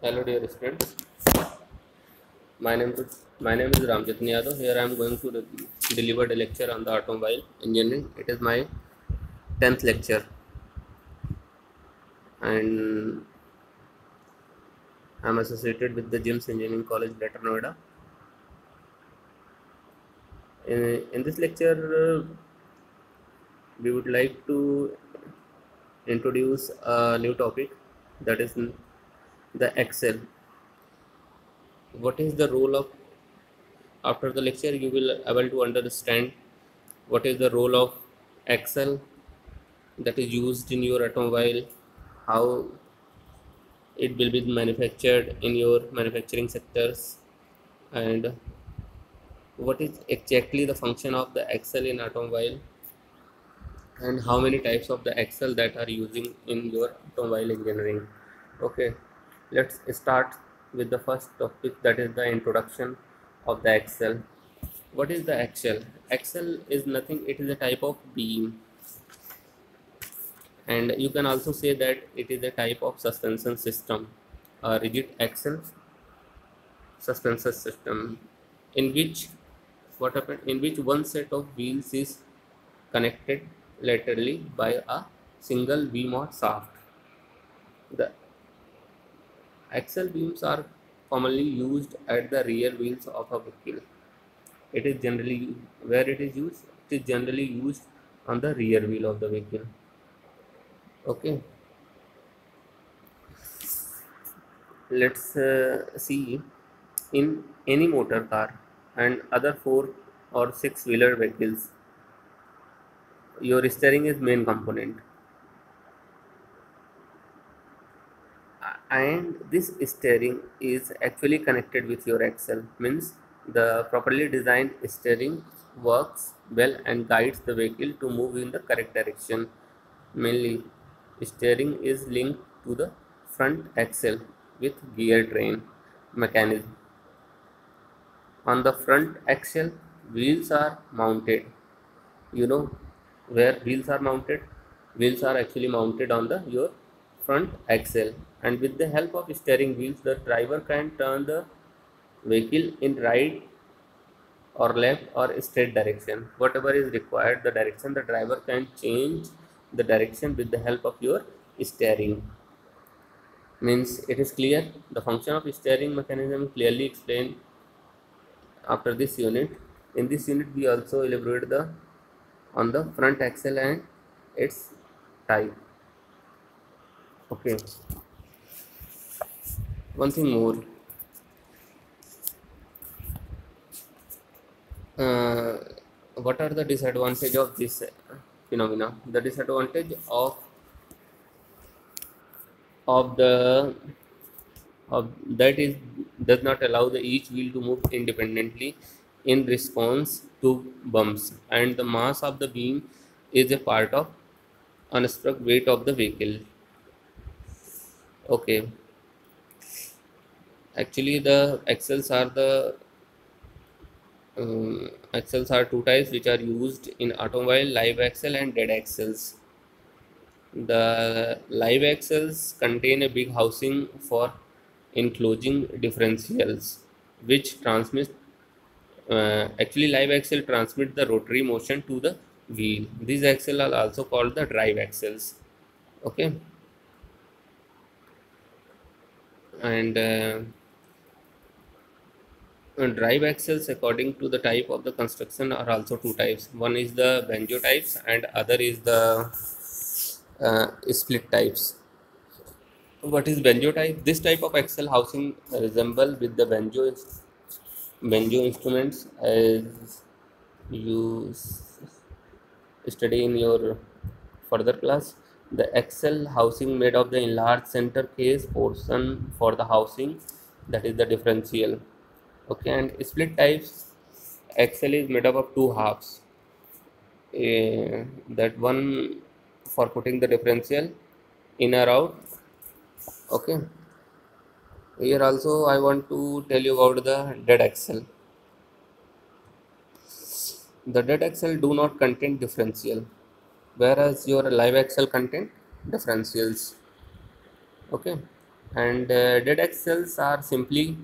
Hello dear students, my name is Ramjit Yadav. Here I am going to deliver the lecture on the automobile engineering. It is my 10th lecture and I am associated with the GIMS Engineering College, Greater Noida. In this lecture, we would like to introduce a new topic, that is the Excel. What is the role of, after the lecture you will able to understand what is the role of Excel that is used in your automobile, how it will be manufactured in your manufacturing sectors, and what is exactly the function of the Excel in automobile, and how many types of the Excel that are using in your automobile engineering. Okay, let's start with the first topic, that is the introduction of the Excel. What is the Excel? Excel is nothing, it is a type of beam, and you can also say that it is a type of suspension system, a rigid axle suspension system, in which what happened, in which one set of wheels is connected laterally by a single beam or shaft. The axle beams are commonly used at the rear wheels of a vehicle. It is generally, where it is used, it is generally used on the rear wheel of the vehicle. Okay, let's see, in any motor car and other four or six wheeler vehicles, your steering is main component, and this steering is actually connected with your axle. Means the properly designed steering works well and guides the vehicle to move in the correct direction. Mainly, steering is linked to the front axle with gear train mechanism. On the front axle, wheels are mounted. You know where wheels are mounted? Wheels are actually mounted on the your front axle, and with the help of steering wheels, the driver can turn the vehicle in right or left or straight direction. Whatever is required, the direction, the driver can change the direction with the help of your steering. Means it is clear. The function of steering mechanism clearly explained after this unit. In this unit, we also elaborate the on the front axle and its type. Okay, one thing more. Uh, what are the disadvantage of this phenomena? The disadvantage of the of that is does not allow the each wheel to move independently in response to bumps, and the mass of the beam is a part of unstruck weight of the vehicle. Okay, actually the axles are two types which are used in automobile: live axle and dead axles. The live axles contain a big housing for enclosing differentials, which transmit actually live axle transmit the rotary motion to the wheel. These axles are also called the drive axles. Okay, and drive axles, according to the type of the construction, are also two types. One is the banjo types, and other is the split types. What is banjo type? This type of axle housing resemble with the banjo instruments, as you study in your further class. The axle housing made of the enlarged center case portion for the housing, that is the differential. Okay, and split types axle is made up of two halves. That one for putting the differential in or out. Okay, here also I want to tell you about the dead axle. The dead axle do not contain differential, whereas your live axle contain differentials. Okay, And dead axles are simply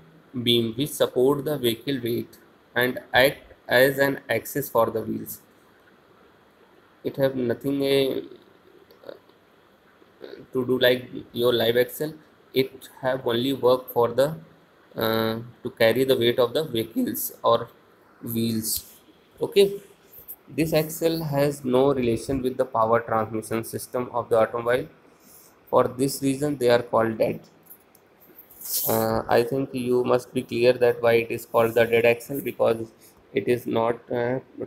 beam which support the vehicle weight and act as an axis for the wheels. It have nothing to do like your live axle. It have only work for the to carry the weight of the vehicles or wheels. Okay, this axle has no relation with the power transmission system of the automobile. For this reason they are called dead. I think you must be clear that why it is called the dead axle, because it is not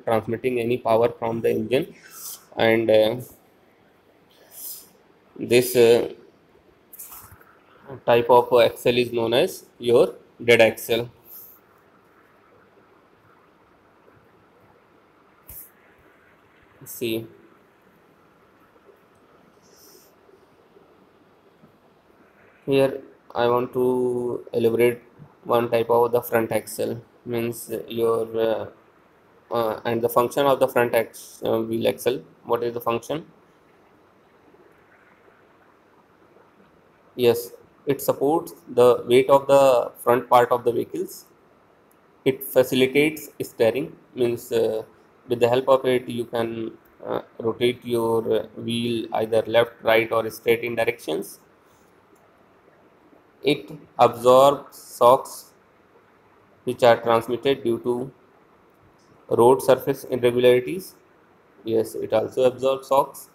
transmitting any power from the engine. And this type of axle is known as your dead axle. See, here I want to elaborate one type of the front axle, means your and the function of the wheel axle. What is the function? Yes, it supports the weight of the front part of the vehicles. It facilitates steering, means with the help of it you can rotate your wheel either left, right, or straight in directions. It absorbs shocks which are transmitted due to road surface irregularities. Yes, it also absorbs shocks.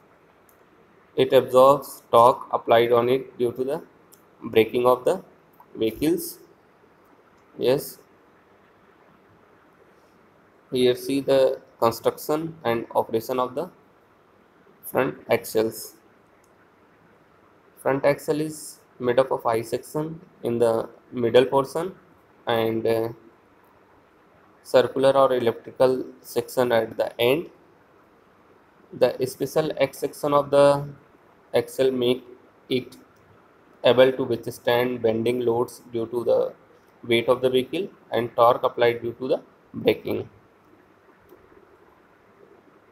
It absorbs torque applied on it due to the braking of the vehicles. Yes, here see the construction and operation of the front axles. Front axle is made up of I section in the middle portion and circular or elliptical section at the end. The special X section of the axle make it able to withstand bending loads due to the weight of the vehicle and torque applied due to the braking.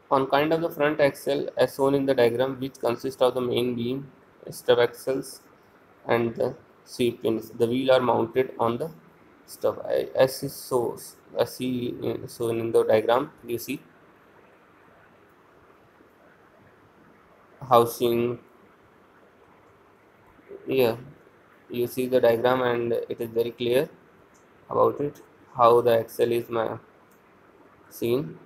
On kind of the front axle as shown in the diagram, which consists of the main beam, stub axles and the sweep pins. The wheel are mounted on the stub. As is shown in the diagram, you see housing. Yeah, you see the diagram and it is very clear about it how the axle is seen.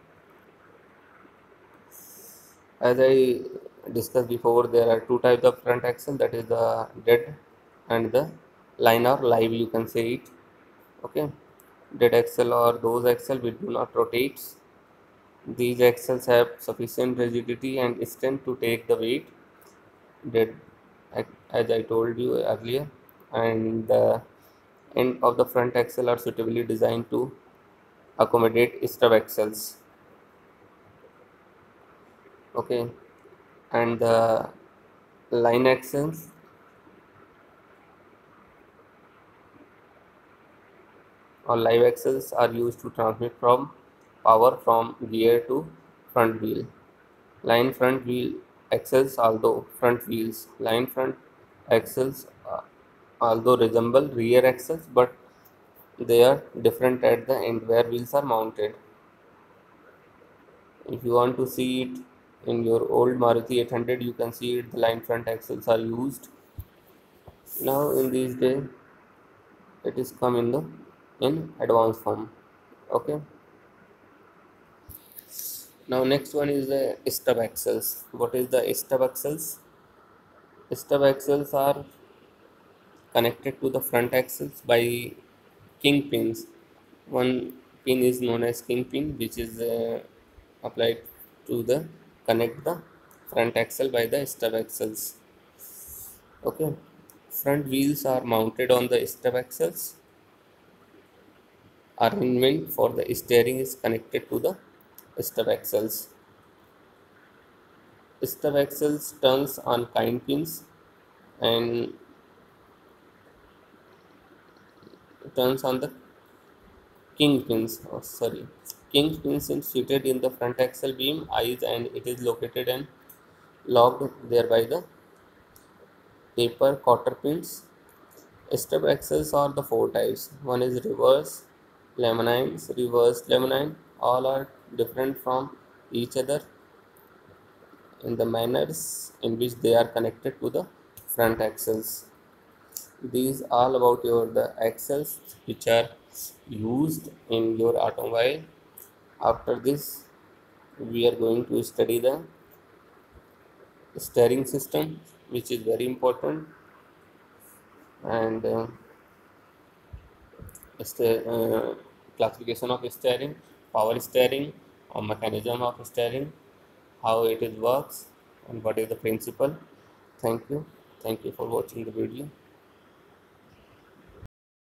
As I discussed before, there are two types of front axle, that is the dead and the line or live, you can say it. Okay, dead axle or those axle which do not rotate. These axles have sufficient rigidity and strength to take the weight, dead, as I told you earlier, and the end of the front axle are suitably designed to accommodate stub axles. Okay, and the line axles or live axles are used to transmit from power from gear to front wheel. Line front wheel axles, although front wheels, line front axles although resemble rear axles, but they are different at the end where wheels are mounted. If you want to see it in your old Maruti 800, you can see it, the line front axles are used. Now in these days, it is come in the in advanced form. Okay. Now next one is the stub axles. What is the stub axles? Stub axles are connected to the front axles by kingpins. One pin is known as kingpin, which is applied to the connect the front axle by the stub axles. Okay, front wheels are mounted on the stub axles. Arrangement for the steering is connected to the stub axles. Stub axles turns on kind pins and turns on the kingpins. Oh, sorry, kingpins is fitted in the front axle beam eyes and it is located and locked there by the taper cotter pins. Step axles are the four types. One is reverse Lamannines, reverse Lamannine. All are different from each other in the manners in which they are connected to the front axles. These all about your the axles which are used in your automobile. After this, we are going to study the steering system, which is very important, and classification of steering, power steering, or mechanism of steering, how it is works, and what is the principle. Thank you. Thank you for watching the video.